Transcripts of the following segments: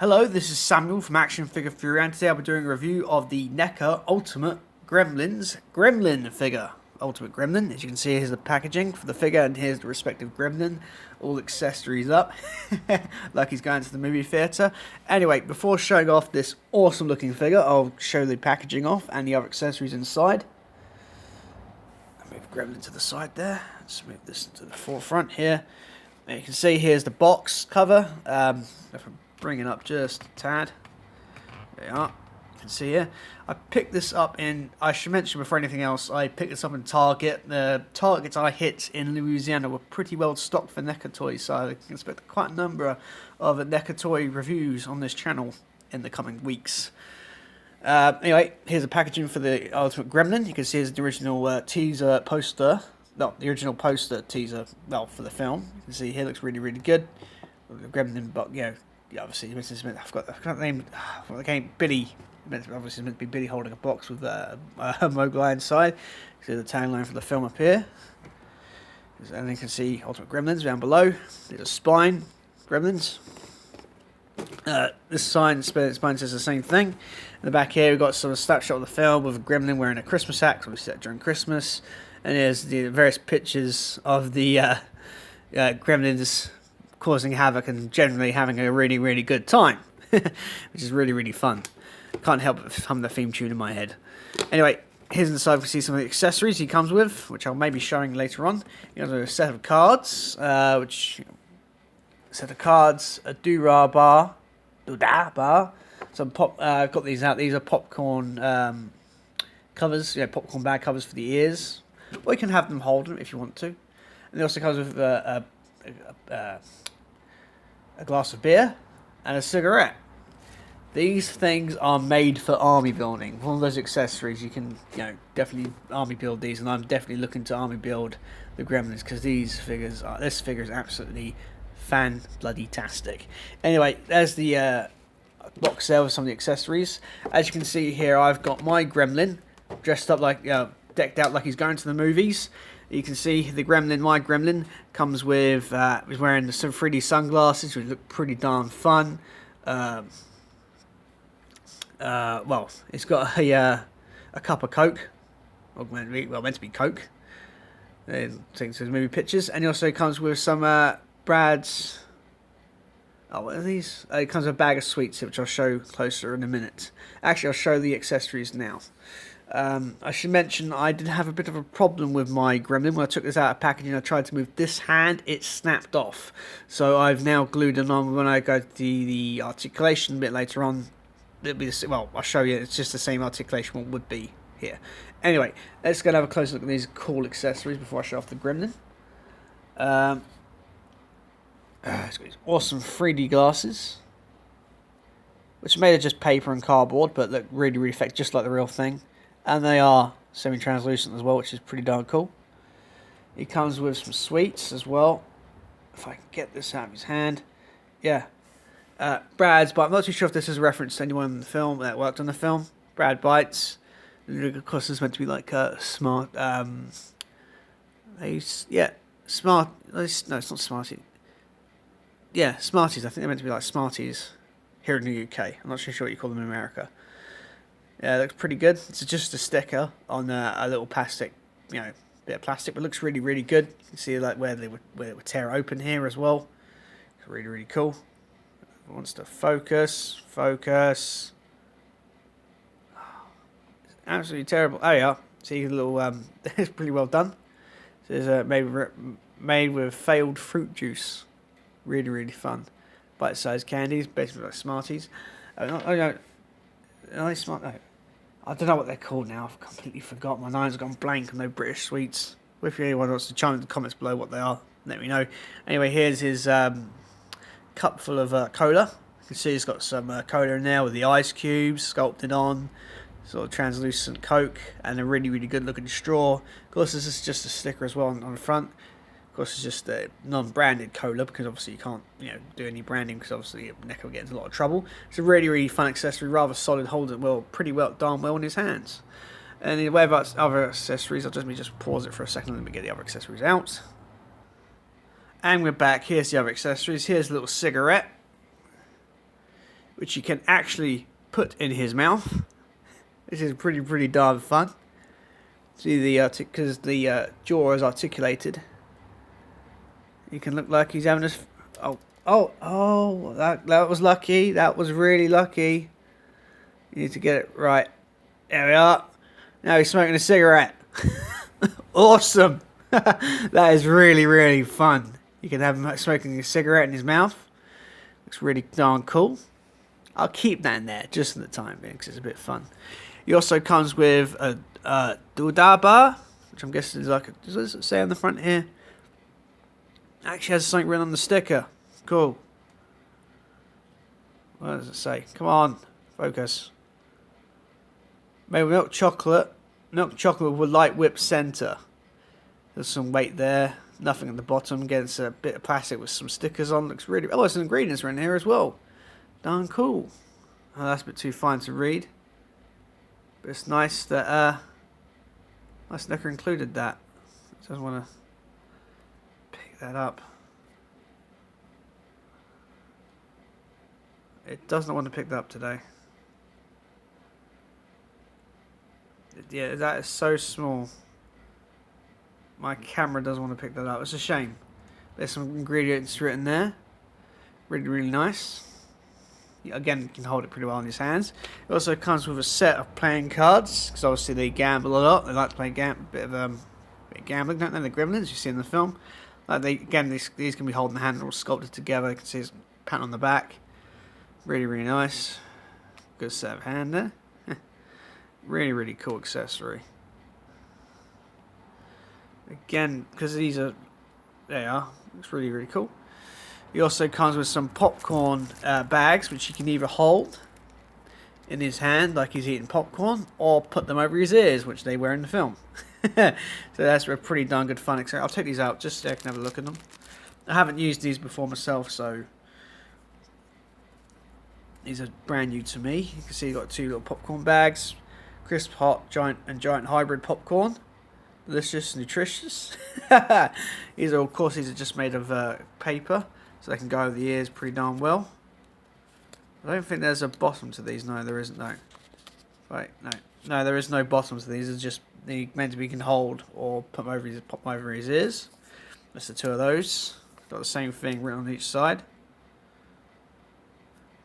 Hello, this is Samuel from Action Figure Fury, and today I'll be doing a review of the NECA Ultimate Gremlins Gremlin figure. Ultimate Gremlin, as you can see, here's the packaging for the figure, and here's the respective Gremlin, all accessories up, like he's going to the movie theatre. Anyway, before showing off this awesome looking figure, I'll show the packaging off and the other accessories inside. I'll move Gremlin to the side there, let's move this to the forefront here. And you can see here's the box cover. If I bring it up just a tad, there you are. You can see here. I picked this up in, I should mention before anything else, I picked this up in Target. The targets I hit in Louisiana were pretty well stocked for NECA toys, so I can expect quite a number of NECA toy reviews on this channel in the coming weeks. Anyway, here's the packaging for the Ultimate Gremlin. You can see here's the original teaser poster. No, the original poster teaser, well, for the film. You can see here, looks really, really good. The Gremlin, but, you know, obviously, I forgot the name, the game, Billy. Obviously, it's meant to be Billy holding a box with a Mogul inside. See the tagline for the film up here. And then you can see Ultimate Gremlins down below. There's a spine, Gremlins. This spine says the same thing. In the back here, we've got sort of a snapshot of the film with a Gremlin wearing a Christmas hat, so we see that during Christmas. And there's the various pictures of the Gremlins causing havoc and generally having a really, really good time, which is really, really fun. Can't help but hum the theme tune in my head. Anyway, here's inside. We can see some of the accessories he comes with, which I'll maybe showing later on. He has a set of cards, a doodah bar, some pop. I've got these out. These are popcorn covers, popcorn bag covers for the ears. Or you can have them hold them if you want to. And it also comes with a glass of beer and a cigarette. These things are made for army building. One of those accessories you can, definitely army build these, and I'm definitely looking to army build the Gremlins because this figure is absolutely fan-bloody-tastic. Anyway, there's the box there with some of the accessories. As you can see here, I've got my Gremlin dressed up like, decked out like he's going to the movies. You can see the Gremlin, my Gremlin, comes with, he's wearing some 3D sunglasses, which look pretty darn fun. Well, it's got a cup of Coke, or meant to be Coke. Taking some movie pictures, and he also comes with some Brad's. Oh, what are these? It comes with a bag of sweets, which I'll show closer in a minute. Actually, I'll show the accessories now. I should mention I did have a bit of a problem with my Gremlin. When I took this out of packaging, I tried to move this hand, it snapped off. So I've now glued it on. When I go to the articulation a bit later on, it'll be I'll show you. It's just the same articulation what would be here. Anyway, let's go and have a closer look at these cool accessories before I show off the Gremlin. It's got these awesome 3D glasses, which are made of just paper and cardboard, but look really, really effective, just like the real thing. And they are semi-translucent as well, which is pretty darn cool. He comes with some sweets as well. If I can get this out of his hand. Yeah. Brad's, but I'm not too sure if this is a reference to anyone in the film that worked on the film. Brad Bites. Of course, it's meant to be like smart. Smart. No, it's not Smarties. Yeah, Smarties. I think they're meant to be like Smarties here in the UK. I'm not sure what you call them in America. Yeah, it looks pretty good. It's just a sticker on a little plastic, bit of plastic, but it looks really, really good. You can see like where it would tear open here as well. It's really, really cool. It wants to focus. It's absolutely terrible. Oh yeah, see a little. It's pretty well done. So it's made with failed fruit juice. Really, really fun. Bite-sized candies, basically like Smarties. Are they smart? No. I don't know what they're called now. I've completely forgot. My mind's gone blank on those British sweets. If anyone wants to chime in the comments below what they are, let me know. Anyway, here's his cup full of cola. You can see he's got some cola in there with the ice cubes sculpted on. Sort of translucent Coke and a really, really good looking straw. Of course, this is just a sticker as well on the front. Of course, it's just a non-branded cola because obviously you can't, do any branding because obviously NECA will get into a lot of trouble. It's a really, really fun accessory, rather solid, holds it darn well in his hands. And the way about other accessories, let me just pause it for a second. Let me get the other accessories out. And we're back. Here's the other accessories. Here's a little cigarette. which you can actually put in his mouth. This is pretty darn fun. See because the jaw is articulated. You can look like he's having a... Oh, that was lucky. That was really lucky. You need to get it right. There we are. Now he's smoking a cigarette. Awesome. That is really fun. You can have him smoking a cigarette in his mouth. Looks really darn cool. I'll keep that in there just for the time being because it's a bit fun. He also comes with a doodah bar, which I'm guessing is like a... Does it say on the front here? Actually has something written on the sticker. Cool. What does it say? Come on, focus. Made with milk chocolate. Milk chocolate with light whipped centre. There's some weight there. Nothing at the bottom. Again, it's a bit of plastic with some stickers on. Looks really... Oh, there's some ingredients in here as well. Darn cool. Oh, that's a bit too fine to read. But it's nice that my sticker included that. I just want to pick that up. It does not want to pick that up today. Yeah, that is so small. My camera doesn't want to pick that up. It's a shame. There's some ingredients written there. Really nice. Again, you can hold it pretty well in his hands. It also comes with a set of playing cards, because obviously they gamble a lot. They like to play bit of gambling, don't they? The Gremlins you see in the film. Like these can be holding the hand all sculpted together. You can see his pattern on the back. Really nice. Good set of hand there. Really cool accessory. Again, because these are... They are. Looks really cool. He also comes with some popcorn bags, which he can either hold in his hand like he's eating popcorn, or put them over his ears, which they wear in the film. So that's a pretty darn good fun accessory. I'll take these out just so I can have a look at them. I haven't used these before myself, so these are brand new to me. You can see you've got two little popcorn bags. Crisp, hot, giant hybrid popcorn. Delicious, nutritious. These are, of course, just made of paper, so they can go over the ears pretty darn well. I don't think there's a bottom to these. No, there isn't. No. Right, no, there is no bottom to these. It's just meant to be can hold or pop over his ears. That's the two of those. Got the same thing written on each side.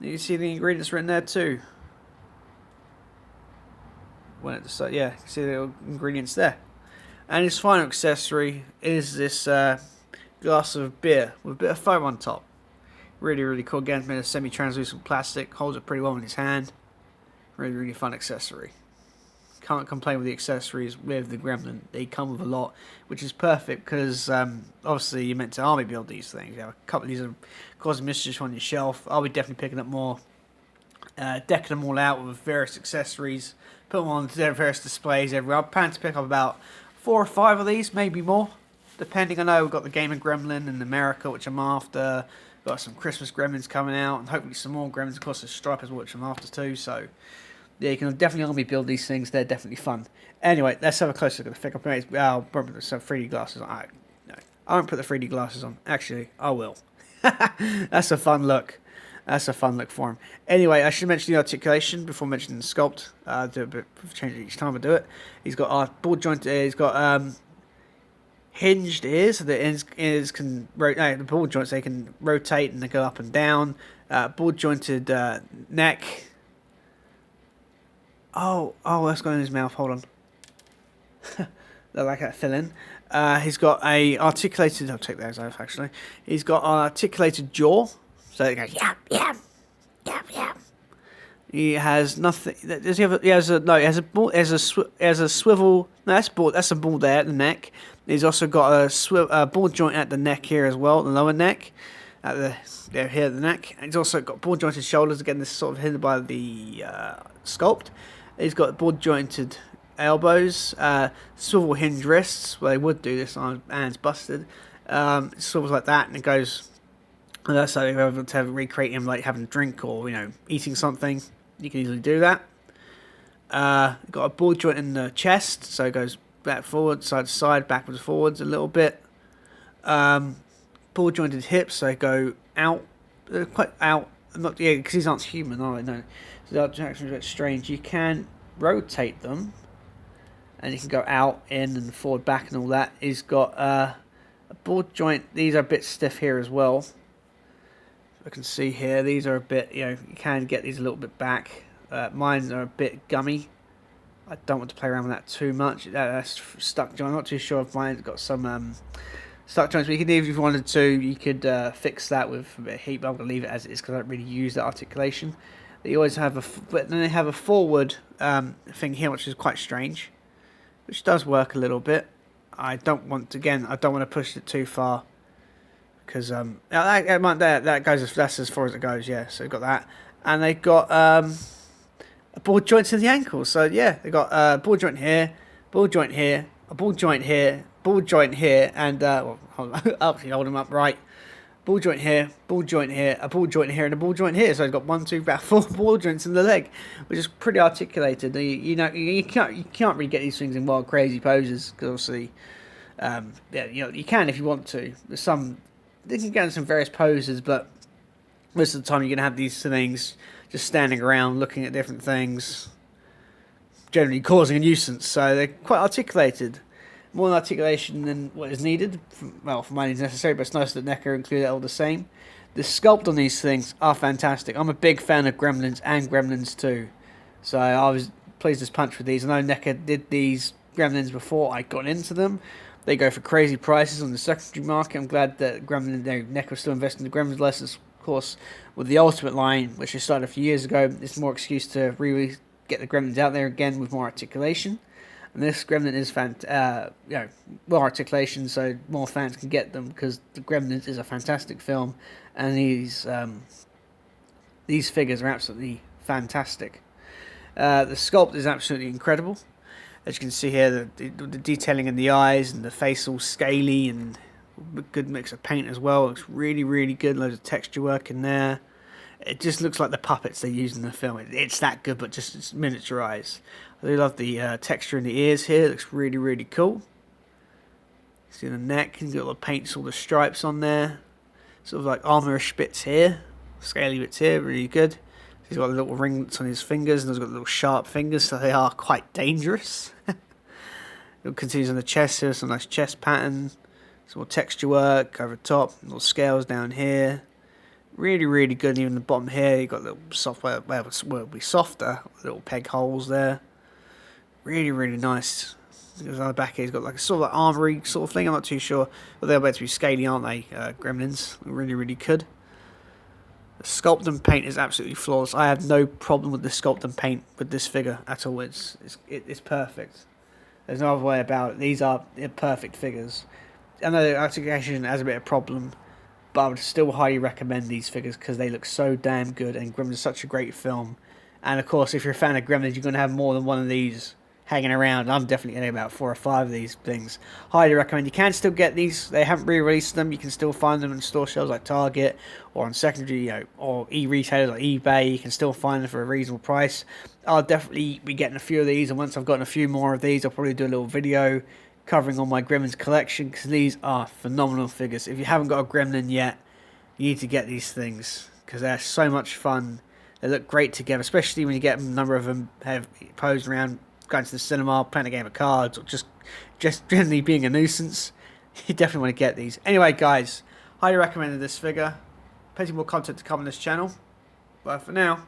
You see the ingredients written there too. When it decides, yeah, you can see the little ingredients there. And his final accessory is this glass of beer with a bit of foam on top. Really cool. Again, it's made of semi-translucent plastic. Holds it pretty well in his hand. Really fun accessory. Can't complain with the accessories with the Gremlin. They come with a lot, which is perfect because obviously you're meant to army build these things. You have a couple of these are causing mischief on your shelf. I'll be definitely picking up more, decking them all out with various accessories, put them on various displays everywhere. I plan to pick up about 4 or 5 of these, maybe more, depending. I know we've got the Game of Gremlin in America, which I'm after. Got some Christmas Gremlins coming out, and hopefully some more Gremlins. Of course, there's Stripers, which I'm after too. So yeah, you can definitely army build these things. They're definitely fun. Anyway, let's have a closer look at the figure. I'll put some 3D glasses on. No, I won't put the 3D glasses on. Actually, I will. That's a fun look. That's a fun look for him. Anyway, I should mention the articulation before mentioning the sculpt. Do a bit of change each time I do it. He's got ball jointed. He's got hinged ears, so the ears can rotate. The ball joints, they can rotate and they go up and down. Ball jointed neck. Oh, that's gone in his mouth. Hold on. Look like that fill in. He's got a articulated. I'll take those off actually. He's got an articulated jaw, so it goes yap. He has nothing. Does he have? He has a no. He has a ball. He has a swivel. No, that's ball. That's a ball there at the neck. He's also got a ball joint at the neck here as well, the lower neck, here at the neck. And he's also got ball jointed shoulders. Again, this is sort of hidden by the sculpt. He's got ball jointed elbows, swivel hinge wrists. Well, they would do this on hands busted. It swivels like that, and it goes. And that's how you're able to recreate him like having a drink or eating something. You can easily do that. Got a ball joint in the chest, so it goes back forward, side to side, backwards forwards a little bit. Ball jointed hips, so they go out, quite out Not, yeah, because these aren't human, are they? No. So the attraction is a bit strange. You can rotate them, and you can go out, in, and forward, back, and all that. He's got a board joint. These are a bit stiff here as well. I can see here, these are a bit, you can get these a little bit back. Mine are a bit gummy. I don't want to play around with that too much. That's stuck joint. I'm not too sure if mine's got some stuck joints, but you could, if you wanted to, you could fix that with a bit of heat, but I'm going to leave it as it is because I don't really use that articulation. They always have but then they have a forward thing here, which is quite strange, which does work a little bit. I don't want to push it too far. Because that goes, that's as far as it goes, yeah. So we've got that, and they've got a ball joint to the ankle. So yeah, they've got a ball joint here, ball joint here, a ball joint here, ball joint here, and hold them up right. Ball joint here, ball joint here, a ball joint here, and a ball joint here. So I've got 1, 2, about 4 ball joints in the leg, which is pretty articulated. You can't really get these things in wild, crazy poses because obviously, you can if you want to. There's some. They can get in some various poses, but most of the time you're going to have these things just standing around looking at different things, generally causing a nuisance. So they're quite articulated. More articulation than what is needed. For mine is necessary, but it's nice that NECA included it all the same. The sculpt on these things are fantastic. I'm a big fan of Gremlins and Gremlins 2. So I was pleased as punch with these. I know NECA did these Gremlins before I got into them. They go for crazy prices on the secondary market. I'm glad that NECA was still investing in the Gremlins lessons. Of course, with the Ultimate line, which they started a few years ago, it's more excuse to really get the Gremlins out there again with more articulation. And this Gremlin is more articulation, so more fans can get them because the Gremlins is a fantastic film, and these figures are absolutely fantastic. The sculpt is absolutely incredible. As you can see here, the detailing in the eyes and the face all scaly and a good mix of paint as well. It looks really, really good. Loads of texture work in there. It just looks like the puppets they use in the film. It's that good, but just it's miniaturized. I do love the texture in the ears here. It looks really, really cool. See the neck, and got all the paints, all the stripes on there. Sort of like armorish bits here, scaly bits here, really good. He's got little ringlets on his fingers, and he's got little sharp fingers, so they are quite dangerous. It continues on the chest here, some nice chest pattern, some more texture work over the top, little scales down here. Really, really good. And even the bottom here, you've got little soft, well, it will be softer, little peg holes there. Really, really nice. On the back here, he's got like a sort of like armory sort of thing. I'm not too sure, but they're about to be scaly, aren't they? Gremlins, really, really good. The sculpt and paint is absolutely flawless. I have no problem with the sculpt and paint with this figure at all. It's perfect. There's no other way about it. These are perfect figures. I know the articulation has a bit of a problem, but I would still highly recommend these figures because they look so damn good, and Gremlins is such a great film. And of course, if you're a fan of Gremlins, you're going to have more than one of these hanging around. I'm definitely getting about 4 or 5 of these things. Highly recommend. You can still get these. They haven't re-released them. You can still find them in store shelves like Target or on secondary, or e-retailers like eBay. You can still find them for a reasonable price. I'll definitely be getting a few of these, and once I've gotten a few more of these, I'll probably do a little video covering all my Gremlins collection because these are phenomenal figures. If you haven't got a Gremlin yet, you need to get these things because they're so much fun. They look great together, especially when you get a number of them have posed around going to the cinema, playing a game of cards, or just generally being a nuisance. You definitely want to get these. Anyway, guys, highly recommended this figure. Plenty more content to come on this channel. Bye for now.